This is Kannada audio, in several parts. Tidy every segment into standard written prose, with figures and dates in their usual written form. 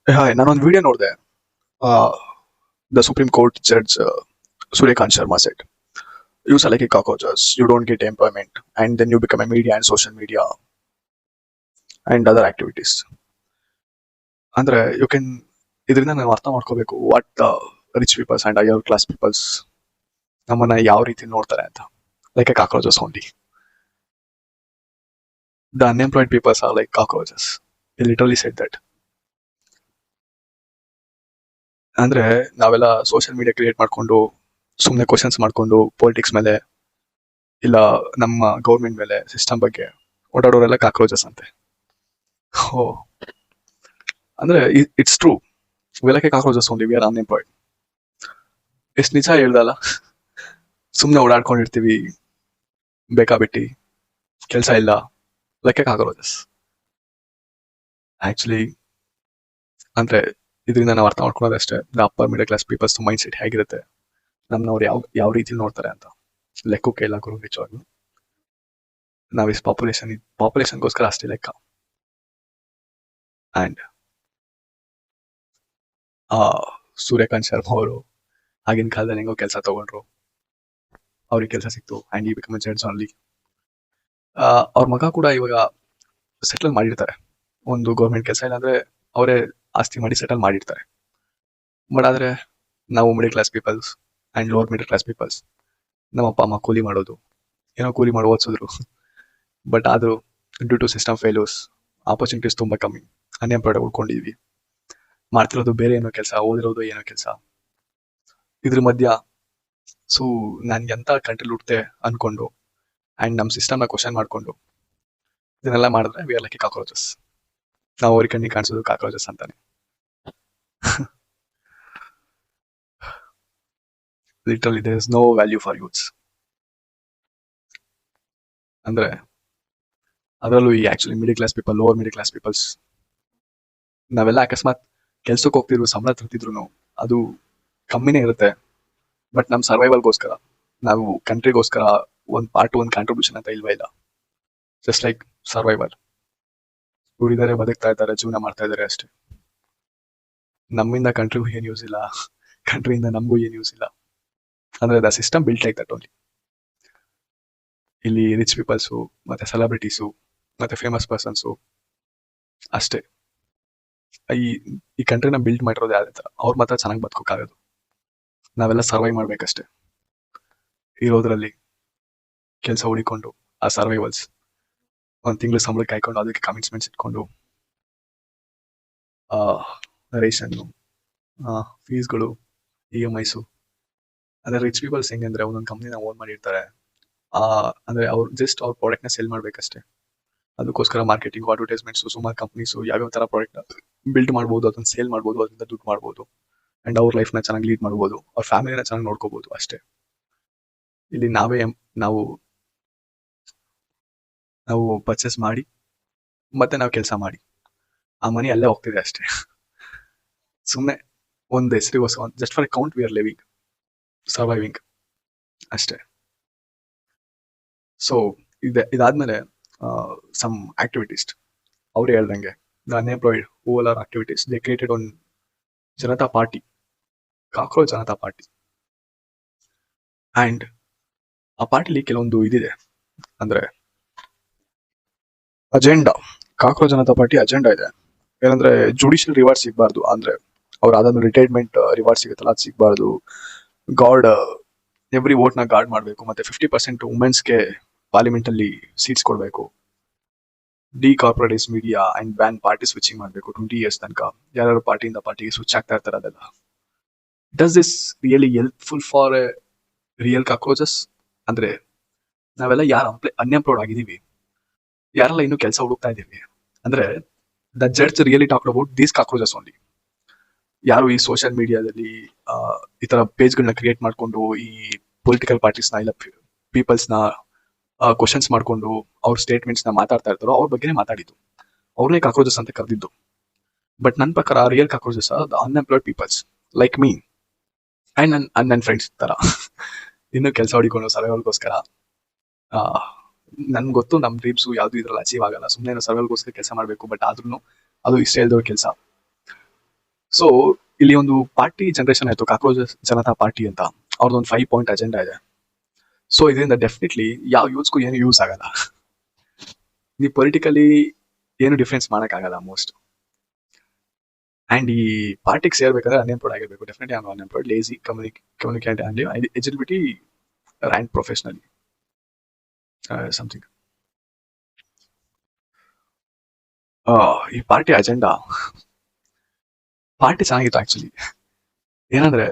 ಹಾಯ್, ನಾನೊಂದು ವಿಡಿಯೋ ನೋಡಿದೆ. The supreme court judge Suryakant Sharma said, "You are like a cockroaches. You don't get employment, and then you become a media and social media and other activities." ಅಂದ್ರೆ ಯು ಕ್ಯಾನ್ ಇದರಿಂದ ನಾವು ಅರ್ಥ ಮಾಡ್ಕೋಬೇಕು what the rich peoples and higher class peoples ನಮ್ಮನ್ನ ಯಾವ ರೀತಿ ನೋಡ್ತಾರೆ ಅಂತ. Like a cockroaches only. The unemployed peoples are like cockroaches. He literally said that. ಅಂದ್ರೆ ನಾವೆಲ್ಲ ಸೋಷಿಯಲ್ ಮೀಡಿಯಾ ಕ್ರಿಯೇಟ್ ಮಾಡ್ಕೊಂಡು ಸುಮ್ಮನೆ ಕ್ವಶನ್ಸ್ ಮಾಡ್ಕೊಂಡು ಪೊಲಿಟಿಕ್ಸ್ ಮೇಲೆ ಇಲ್ಲ ನಮ್ಮ ಗೌರ್ಮೆಂಟ್ ಮೇಲೆ ಸಿಸ್ಟಮ್ ಬಗ್ಗೆ ಓಡಾಡೋರೆಲ್ಲ ಕಾಕ್ರೋಚಸ್ ಅಂತೆ. ಓ, ಅಂದ್ರೆ ಇಟ್ಸ್ ಟ್ರೂ. ವೆಲಕ್ಕೆ cockroaches only, we are unemployed. ಎಷ್ಟು ನಿಜ ಹೇಳ್ದಲ್ಲ. ಸುಮ್ಮನೆ ಓಡಾಡ್ಕೊಂಡಿರ್ತೀವಿ, ಬೇಕಾಬಿಟ್ಟಿ ಕೆಲಸ ಇಲ್ಲ, ಲೈಕ್ ಕಾಕ್ರೋಚಸ್. ಆಕ್ಚುಲಿ ಅಂದ್ರೆ ಇದರಿಂದ ನಾವು ಅರ್ಥ ಮಾಡ್ಕೊಳ್ಳೋದಷ್ಟೇ the upper middle class people's mind set ಹೇಗಿರುತ್ತೆ, ನಮ್ಮನ್ನವ್ರು ಯಾವ ರೀತಿ ನೋಡ್ತಾರೆ ಅಂತ ಲೆಕ್ಕಕ್ಕೆ ಇಲ್ಲ ಗುರು. ನಿಜವಾಗ್ಲು ನಾವಿಸ್ ಪಾಪ್ಯುಲೇಷನ್ಗೋಸ್ಕರ ಅಷ್ಟೇ ಲೆಕ್ಕ. ಅಂಡ್ ಸೂರ್ಯಕಾಂತ್ ಶರ್ಮಾ ಅವರು ಆಗಿನ ಕಾಲದಲ್ಲಿ ಹೆಂಗೋ ಕೆಲಸ ತಗೊಂಡ್ರು, ಅವ್ರಿಗೆ ಕೆಲಸ ಸಿಕ್ತು ಅಂಡ್ ಈ ಬಿಕಮ್ ಜಡ್ಜ್ ಓನ್ಲಿ. ಅವ್ರ ಮಗ ಕೂಡ ಇವಾಗ ಸೆಟಲ್ ಮಾಡಿರ್ತಾರೆ. ಒಂದು ಗೌರ್ಮೆಂಟ್ ಕೆಲಸ ಇಲ್ಲ ಅಂದ್ರೆ ಅವರೇ ಆಸ್ತಿ ಮಾಡಿ ಸೆಟಲ್ ಮಾಡಿರ್ತಾರೆ. ಬಟ್ ಆದ್ರೆ ನಾವು middle class peoples and lower middle class peoples, ನಮ್ಮ ಅಪ್ಪ ಅಮ್ಮ ಕೂಲಿ ಮಾಡೋದು, ಏನೋ ಕೂಲಿ ಮಾಡಿ ಓದಿಸಿದ್ರು. ಬಟ್ ಆದರೂ due to system failures opportunities ತುಂಬ ಕಮ್ಮಿ, ಅನ್ಎಂಪ್ಲಾಯ್ಡ್ ಉಳ್ಕೊಂಡಿದ್ವಿ. ಮಾಡ್ತಿರೋದು ಬೇರೆ ಏನೋ ಕೆಲಸ, ಓದಿರೋದು ಏನೋ ಕೆಲಸ. ಇದ್ರ ಮಧ್ಯ ಸೊ ನಾನು ಎಂಥ ಕಂಟ್ರಿಲಿ ಹುಟ್ಟೆ ಅನ್ಕೊಂಡು ಆ್ಯಂಡ್ ನಮ್ಮ ಸಿಸ್ಟಮ್ನ ಕ್ವಶನ್ ಮಾಡಿಕೊಂಡು ಇದನ್ನೆಲ್ಲ ಮಾಡಿದ್ರೆ ವಿ ಆರ್ ಲೈಕ್ ಕಾಕ್ರೋಚಸ್. ನಾವು ಅವ್ರಿಗೆ ಕಣ್ಣಿಗೆ ಕಾಣಿಸೋದು ಕಾಕ್ರೋಚಸ್ ಅಂತಾನೆ. Literally there is no value for youths. ಅಂದ್ರೆ ಅದರಲ್ಲೂ ಈ actually middle class people, lower middle class peoples, ನಾವೆಲ್ಲ ಅಕಸ್ಮಾತ್ ಕೆಲ್ಸಕ್ಕೆ ಹೋಗ್ತಿದ್ರು, ಸಂಬಳ ತರ್ತಿದ್ರು, ಅದು ಕಮ್ಮಿನೇ ಇರುತ್ತೆ. ಬಟ್ ನಮ್ಮ ಸರ್ವೈವಲ್ಗೋಸ್ಕರ, ನಾವು ಕಂಟ್ರಿಗೋಸ್ಕರ ಒಂದು ಕಾಂಟ್ರಿಬ್ಯೂಷನ್ ಅಂತ ಇಲ್ವೇ ಇಲ್ಲ. Just like survival. ದುಡಿದಾರೆ, ಬದುಕ್ತಾ ಇದ್ದಾರೆ, ಜೀವನ ಮಾಡ್ತಾ ಇದ್ದಾರೆ ಅಷ್ಟೇ. ನಮ್ಮಿಂದ ಕಂಟ್ರಿಗೂ ಏನು ಯೂಸ್ ಇಲ್ಲ, ಕಂಟ್ರಿಯಿಂದ ನಮಗೂ ಏನು ಯೂಸ್ ಇಲ್ಲ. ಅಂದ್ರೆ the system built like that only. ಇಲ್ಲಿ ರಿಚ್ ಪೀಪಲ್ಸು ಮತ್ತೆ ಸೆಲೆಬ್ರಿಟೀಸು ಮತ್ತೆ ಫೇಮಸ್ ಪರ್ಸನ್ಸು ಅಷ್ಟೇ ಈ ಕಂಟ್ರಿನ ಬಿಲ್ಡ್ ಮಾಡಿರೋದು. ಯಾವ್ದೇ ಥರ ಅವ್ರು ಮಾತ್ರ ಚೆನ್ನಾಗಿ ಬದುಕೋಕ್ಕಾಗೋದು, ನಾವೆಲ್ಲ ಸರ್ವೈವ್ ಮಾಡ್ಬೇಕಷ್ಟೇ. ಇರೋದ್ರಲ್ಲಿ ಕೆಲಸ ಹುಡಿಕೊಂಡು ಆ ಸರ್ವೈವಲ್ಸ್ ಒಂದು ತಿಂಗಳು ಸಂಬಳ ಕಾಯ್ಕೊಂಡು ಅದಕ್ಕೆ ಕಮಿಟ್ಮೆಂಟ್ಸ್ ಇಟ್ಕೊಂಡು ರೇಷನ್ನು, ಫೀಸ್ಗಳು, EMIಸು. ಅಂದರೆ ರಿಚ್ ಪೀಪಲ್ಸ್ ಹೆಂಗಂದ್ರೆ ಒಂದೊಂದು ಕಂಪ್ನಿನ ಓನ್ ಮಾಡಿರ್ತಾರೆ. ಅಂದರೆ ಅವ್ರು ಜಸ್ಟ್ ಅವ್ರ ಪ್ರಾಡಕ್ಟ್ನ ಸೆಲ್ ಮಾಡ್ಬೇಕಷ್ಟೇ. ಅದಕ್ಕೋಸ್ಕರ ಮಾರ್ಕೆಟಿಂಗು, ಅಡ್ವರ್ಟೈಸ್ಮೆಂಟ್ಸು, ಸುಮಾರು ಕಂಪ್ನೀಸು ಯಾವ್ಯಾವ ಥರ ಪ್ರಾಡಕ್ಟ್ನ ಬಿಲ್ಡ್ ಮಾಡ್ಬೋದು, ಅದನ್ನು ಸೇಲ್ ಮಾಡ್ಬೋದು, ಅದರಿಂದ ದುಡ್ಡು ಮಾಡ್ಬೋದು ಆ್ಯಂಡ್ ಅವ್ರ ಲೈಫ್ನ ಚೆನ್ನಾಗಿ ಲೀಡ್ ಮಾಡ್ಬೋದು, ಅವ್ರ ಫ್ಯಾಮಿಲಿನ ಚೆನ್ನಾಗಿ ನೋಡ್ಕೋಬೋದು ಅಷ್ಟೇ. ಇಲ್ಲಿ ನಾವು ಪರ್ಚೇಸ್ ಮಾಡಿ ಮತ್ತೆ ನಾವು ಕೆಲಸ ಮಾಡಿ ಆ ಮನಿ ಅಲ್ಲೇ ಹೋಗ್ತಿದೆ ಅಷ್ಟೇ. ಸುಮ್ಮನೆ ಒಂದು ಹೆಸರಿಗೋಸ್ಕರ, just for a count we are living, surviving ಅಷ್ಟೇ. ಸೊ ಇದಾದ್ಮೇಲೆ ಸಮ್ ಆಕ್ಟಿವಿಟಿಸ್ಟ್ ಅವ್ರು ಹೇಳ್ದಂಗೆ the unemployed who all are activities they created one Janata party, cockroach Janata party. And ಆ ಪಾರ್ಟಿಲಿ ಕೆಲವೊಂದು ಇದಿದೆ, ಅಂದ್ರೆ agenda. Cockroach Janata party agenda ಇದೆ. ಏನಂದ್ರೆ ಜುಡಿಷಿಯಲ್ ರಿವಾರ್ಡ್ ಸಿಗಬಾರ್ದು, ಅಂದ್ರೆ ಅವ್ರು ಅದಾದ್ಮೇಲೆ ರಿಟೈರ್ಮೆಂಟ್ ರಿವಾರ್ಡ್ ಸಿಗುತ್ತಲ್ಲ, ಅದು ಸಿಗಬಾರ್ದು. ಗಾರ್ಡ್ ಎವ್ರಿ ವೋಟ್ನ ಗಾರ್ಡ್ ಮಾಡಬೇಕು. ಮತ್ತೆ 50% ವುಮೆನ್ಸ್ಗೆ ಪಾರ್ಲಿಮೆಂಟಲ್ಲಿ ಸೀಟ್ಸ್ ಕೊಡಬೇಕು. Decorporatize media and ban party switching ಮಾಡಬೇಕು 20 years ತನಕ. ಯಾರು ಪಾರ್ಟಿಯಿಂದ ಪಾರ್ಟಿಗೆ ಸ್ವಿಚ್ ಆಗ್ತಾ ಇರ್ತಾರೆ ಅದೆಲ್ಲ. Does this really helpful for A real cockroaches? ಅಂದ್ರೆ ನಾವೆಲ್ಲ ಯಾರು ಅನ್ಎಂಪ್ಲಾಯ್ಡ್ ಆಗಿದ್ದೀವಿ, ಯಾರೆಲ್ಲ ಇನ್ನೂ ಕೆಲಸ ಹುಡುಕ್ತಾ ಇದ್ದೀವಿ, ಅಂದ್ರೆ the judge really talk about these cockroaches only. ಯಾರು ಈ ಸೋಷಿಯಲ್ ಮೀಡಿಯಾದಲ್ಲಿ ಈ ತರ ಪೇಜ್ಗಳನ್ನ ಕ್ರಿಯೇಟ್ ಮಾಡ್ಕೊಂಡು ಈ ಪೊಲಿಟಿಕಲ್ ಪಾರ್ಟೀಸ್ನ ಇಲ್ಲ ಪೀಪಲ್ಸ್ನ ಕ್ವಶನ್ಸ್ ಮಾಡ್ಕೊಂಡು ಅವ್ರ ಸ್ಟೇಟ್ಮೆಂಟ್ಸ್ನ ಮಾತಾಡ್ತಾ ಇರ್ತಾರೋ ಅವ್ರ ಬಗ್ಗೆನೇ ಮಾತಾಡಿದ್ದು, ಅವ್ರನ್ನೇ ಕಾಕ್ರೋಚಸ್ ಅಂತ ಕರೆದಿದ್ದು. ಬಟ್ ನನ್ನ ಪ್ರಕಾರ real cockroaches the unemployed peoples like me and ನನ್ನ ಫ್ರೆಂಡ್ಸ್ ತರ ಇನ್ನೂ ಕೆಲಸ ಹುಡಿಕೊಂಡು ಸರ್ವೈವಲ್ಗೋಸ್ಕರ. ನನ್ಗೆ ಗೊತ್ತು ನಮ್ಮ ಡ್ರೀಮ್ಸು ಯಾವುದು ಇದ್ರಲ್ಲಿ ಅಚೀವ್ ಆಗಲ್ಲ, ಸುಮ್ಮನೆ ಸರ್ವೈವಲ್ಗೋಸ್ಕರ ಕೆಲಸ ಮಾಡಬೇಕು. ಬಟ್ ಆದ್ರೂ ಅದು ಇಷ್ಟ ಇಲ್ದವ್ರ ಕೆಲಸ. ಸೊ ಇಲ್ಲಿ ಒಂದು ಪಾರ್ಟಿ ಜನರೇಷನ್ ಆಯ್ತು, ಕಾಕ್ರೋಚ್ ಜನತಾ ಪಾರ್ಟಿ ಅಂತ. ಅವ್ರದ್ದೊಂದು 5 ಪಾಯಿಂಟ್ ಅಜೆಂಡಾ ಇದೆ. ಸೊ ಇದರಿಂದ ಡೆಫಿನೆಟ್ಲಿ ಯಾವ ಯೂತ್ಸ್ಗೂ ಏನು ಯೂಸ್ ಆಗಲ್ಲ. ನೀವು ಪೊಲಿಟಿಕಲಿ ಏನು ಡಿಫ್ರೆನ್ಸ್ ಆಗಲ್ಲ ಮೋಸ್ಟ್. ಅಂಡ್ ಈ ಪಾರ್ಟಿಗೆ ಸೇರ್ಬೇಕಾದ್ರೆ ಅನ್ಎಂಪ್ಲಾಯ್ಡ್ ಆಗಿರ್ಬೇಕು. Definitely am unemployed, lazy, communicate and ಎಜಿಲಿಬಿಟಿ, ರ್ಯಾಂಕ್ ಪ್ರೊಫೆಷನಲಿ ಸಮಥಿಂಗ್. ಈ ಪಾರ್ಟಿ ಅಜೆಂಡಾ ಪಾರ್ಟಿ ಚೆನ್ನಾಗಿತ್ತು ಆಕ್ಚುಲಿ. ಏನಂದ್ರೆ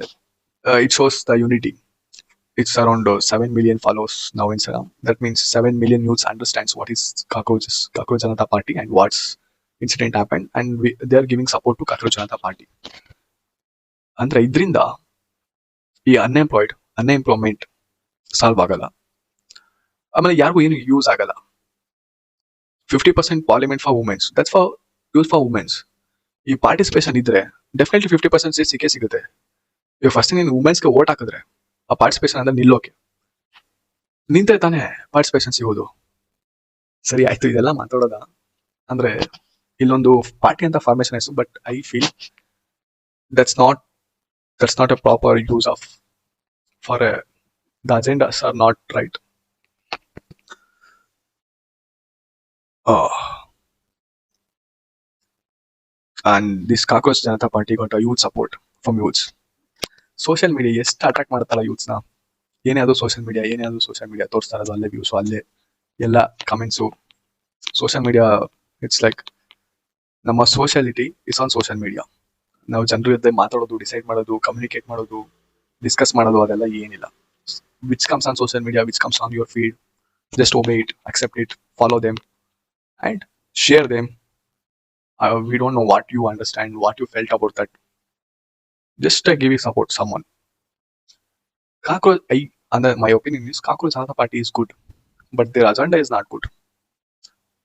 it shows the unity. It's around 7 million followers now in Instagram. That means 7 million youths understands what is Cockroach Janata Party and what's incident happened, and they are giving support to Cockroach Janata Party. ಅಂದ್ರೆ ಇದರಿಂದ ಈ ಅನ್ಎಂಪ್ಲಾಯ್ಮೆಂಟ್ ಸಾಲ್ವ್ ಆಗಲ್ಲ. ಆಮೇಲೆ ಯಾರಿಗೂ ಏನು ಯೂಸ್ ಆಗಲ್ಲ. 50% parliament for women's, that's for use for women's. ಈ ಪಾರ್ಟಿಸಿಪೇಷನ್ ಇದ್ರೆ ಡೆಫಿನೆಟ್ಲಿ 50% ಸೀಟ್ ಸಿಕ್ಕೇ ಸಿಗುತ್ತೆ. ಇವಾಗ ಫಸ್ಟ್ ನೀನು ವುಮೆನ್ಸ್ಗೆ ವೋಟ್ ಹಾಕಿದ್ರೆ ಆ ಪಾರ್ಟಿಸಿಪೇಷನ್ ಅಂದ್ರೆ ನಿಲ್ಲೋಕೆ ನಿಂತರೆ ತಾನೇ ಪಾರ್ಟಿಸಿಪೇಷನ್ ಸಿಗೋದು. ಸರಿ ಆಯ್ತು, ಇದೆಲ್ಲ ಮಾತಾಡೋದ ಅಂದ್ರೆ ಇಲ್ಲೊಂದು ಪಾರ್ಟಿ ಅಂತ ಫಾರ್ಮೇಶನ್ ಆಯ್ತು. But I feel that's not a proper use of for the agendas are not right. And this Cockroach Janata Party got a huge support from youths. Social media ಎಷ್ಟು ಅಟ್ರಾಕ್ಟ್ ಮಾಡುತ್ತಲ್ಲ ಯೂತ್ಸ್ನ. ಏನೇ ಅದು ಸೋಷಿಯಲ್ ಮೀಡಿಯಾ ತೋರಿಸ್ತಾ ಇರೋದು, ಅಲ್ಲೇ ವ್ಯೂಸು, ಅಲ್ಲೇ ಎಲ್ಲ comments. Social media it's like ನಮ್ಮ ಸೋಷಿಯಾಲಿಟಿ ಇಸ್ ಆನ್ ಸೋಷಿಯಲ್ ಮೀಡಿಯಾ. ನಾವು ಜನರ ಜೊತೆ ಮಾತಾಡೋದು, ಡಿಸೈಡ್ ಮಾಡೋದು, ಕಮ್ಯುನಿಕೇಟ್ ಮಾಡೋದು, ಡಿಸ್ಕಸ್ ಮಾಡೋದು, ಅದೆಲ್ಲ ಏನಿಲ್ಲ. Which comes on social media, which comes on your feed, just ಒಬೇ it, accept it, follow them and share them. We don't know what you understand, what you felt about that. Just give you support someone. Cockroach, my opinion is Cockroach Janata Party is good, but their agenda is not good.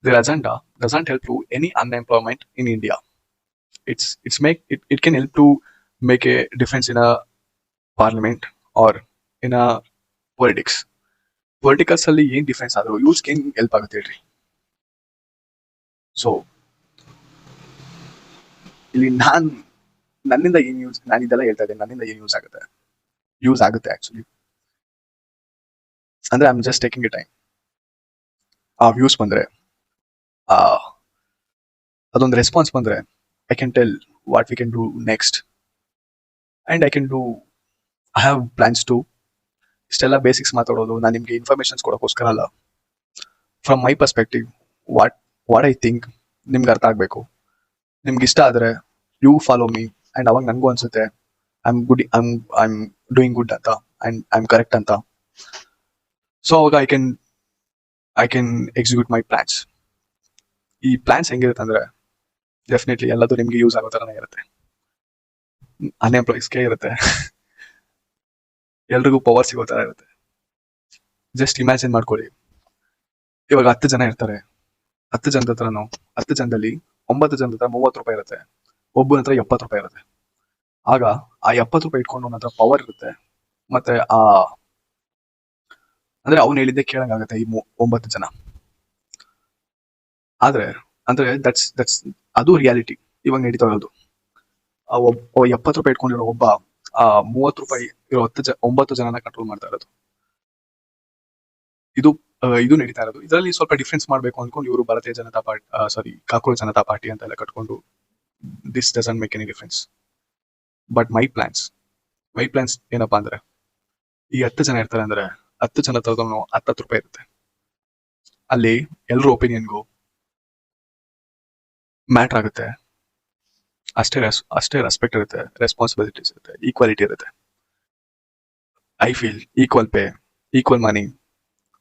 Their agenda doesn't help to any unemployment in India. It can help to make a difference in a parliament or in a politics. Politicals ಅಲ್ಲಿ ಏನ್ ಡಿಫ್ರೆನ್ಸ್ ಆದ್ರೂ ಯೂಸ್ ಏನ್ ಹೆಲ್ಪ್ ಆಗುತ್ತೆ ಹೇಳ್ರಿ. ಸೊ ಇಲ್ಲಿ ನನ್ನಿಂದ ಏನ್ ಯೂಸ್, ನಾನು ಇದೆಲ್ಲ ಹೇಳ್ತಾ ಇದ್ದೇನೆ, ನನ್ನಿಂದ ಏನ್ ಯೂಸ್ ಆಗುತ್ತೆ ಆಕ್ಚುಲಿ ಅಂದ್ರೆ I am just taking a time. ಆ ವ್ಯೂಸ್ ಬಂದ್ರೆ, ಅದೊಂದು ರೆಸ್ಪಾನ್ಸ್ ಬಂದ್ರೆ, I can tell what we can do next and I have plans to. ಇಷ್ಟೆಲ್ಲ ಬೇಸಿಕ್ಸ್ ಮಾತಾಡೋದು ನಾನು ನಿಮ್ಗೆ ಇನ್ಫಾರ್ಮೇಶನ್ಸ್ ಕೊಡೋಕ್ಕೋಸ್ಕರ ಅಲ್ಲ. From my perspective, what I think ನಿಮ್ಗೆ ಅರ್ಥ ಆಗ್ಬೇಕು. ನಿಮ್ಗೆ ಇಷ್ಟ ಆದ್ರೆ ಯು ಫಾಲೋ ಮೀ, ಅಂಡ್ ಅವಾಗ ನನಗೂ ಅನ್ಸುತ್ತೆ ಐ ಆಮ್ ಡೂಯಿಂಗ್ ಗುಡ್ ಅಂತ, ಅಂಡ್ ಐ ಆಮ್ ಕರೆಕ್ಟ್ ಅಂತ. ಸೊ ಅವಾಗ I can execute my plans. ಈ ಪ್ಲಾನ್ಸ್ ಹೆಂಗಿರುತ್ತೆ ಅಂದ್ರೆ ಡೆಫಿನೆಟ್ಲಿ ಎಲ್ಲದೂ ನಿಮ್ಗೆ ಯೂಸ್ ಆಗೋ ಥರನೇ ಇರುತ್ತೆ. ಅನ್ಎಂಪ್ಲಾಯ್ಸ್ಗೆ ಇರುತ್ತೆ, ಎಲ್ರಿಗೂ ಪವರ್ ಸಿಗೋ ಥರ ಇರುತ್ತೆ. ಜಸ್ಟ್ ಇಮ್ಯಾಜಿನ್ ಮಾಡ್ಕೊಳ್ಳಿ, ಇವಾಗ 10 ಜನ ಇರ್ತಾರೆ. 10 ಜನದ ಹತ್ರನೂ 10 ಜನದಲ್ಲಿ 9 ಜನದ ಹತ್ರ 30 ರೂಪಾಯಿ ಇರುತ್ತೆ, ಒಬ್ಬನ ಹತ್ರ 70 ರೂಪಾಯಿ ಇರುತ್ತೆ. ಆಗ ಆ 70 ರೂಪಾಯಿ ಇಟ್ಕೊಂಡು ಅವನ ಹತ್ರ ಪವರ್ ಇರುತ್ತೆ, ಮತ್ತೆ ಅಂದ್ರೆ ಅವ್ನು ಹೇಳಿದ್ದೆ ಕೇಳಂಗಾಗತ್ತೆ ಈ 9 ಜನ. ಆದ್ರೆ ಅಂದ್ರೆ ದಟ್ಸ್ ಅದು ರಿಯಾಲಿಟಿ ಇವಾಗ ನಡೀತಾ ಇರೋದು. 70 ರೂಪಾಯಿ ಇಟ್ಕೊಂಡಿರೋ ಒಬ್ಬ 30 ರೂಪಾಯಿ ಇರೋ 9 ಜನನ ಕಂಟ್ರೋಲ್ ಮಾಡ್ತಾ ಇರೋದು. ಇದು ನಡೀತಾ ಇರೋದು. ಇದರಲ್ಲಿ ಸ್ವಲ್ಪ ಡಿಫ್ರೆನ್ಸ್ ಮಾಡ್ಬೇಕು ಅನ್ಕೊಂಡು ಇವರು Bharatiya Janata party, cockroach Janata party ಅಂತ ಎಲ್ಲ ಕಟ್ಕೊಂಡು, this doesn't make any difference. But my plans ಏನಪ್ಪಾ ಅಂದ್ರೆ, ಈ 10 ಜನ ಇರ್ತಾರೆ ಅಂದ್ರೆ 10 ಜನ ತಗೊಂಡು 10 ರೂಪಾಯಿ ಇರುತ್ತೆ. ಅಲ್ಲಿ ಎಲ್ರ ಒಪಿನಿಯನ್ಗೂ ಮ್ಯಾಟರ್ ಆಗುತ್ತೆ. ಅಷ್ಟೇ ರೆಸ್ಪೆಕ್ಟ್ ಇರುತ್ತೆ, ರೆಸ್ಪಾನ್ಸಿಬಿಲಿಟೀಸ್ ಇರುತ್ತೆ, ಈಕ್ವಾಲಿಟಿ ಇರುತ್ತೆ. I feel equal pay, equal money,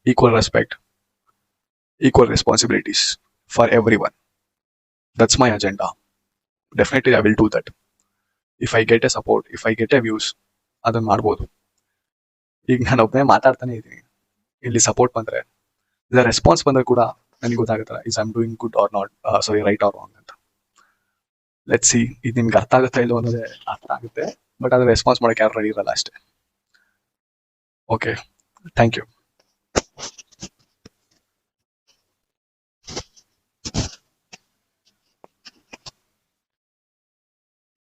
equal respect, equal responsibilities for everyone. That's my agenda. Definitely I will do that. If I get a support, if I get a views, ಅದನ್ನ ಮಾಡ್ಬೋದು. ಈಗ ನಾನು ಒಬ್ಬನೇ ಮಾತಾಡ್ತಾನೆ ಇದ್ದೀನಿ, ಇಲ್ಲಿ ಸಪೋರ್ಟ್ ಬಂದ್ರೆ, ಇಲ್ಲ ರೆಸ್ಪಾನ್ಸ್ ಬಂದ್ರೆ ಕೂಡ ನನಗೆ ಗೊತ್ತಾಗುತ್ತಲ್ಲ is I am doing good or not, right or wrong ಅಂತ. ಲೆಟ್ಸ್ ಸಿ, ಇದು ನಿಮ್ಗೆ ಅರ್ಥ ಆಗುತ್ತಾ ಇಲ್ಲೋ ಅನ್ನೋದೇ ಅರ್ಥ ಆಗುತ್ತೆ. ಬಟ್ ಅದು ರೆಸ್ಪಾನ್ಸ್ ಮಾಡೋಕೆ ಯಾರು ರೆಡಿ ಇರಲ್ಲ ಅಷ್ಟೇ. Okay, thank you.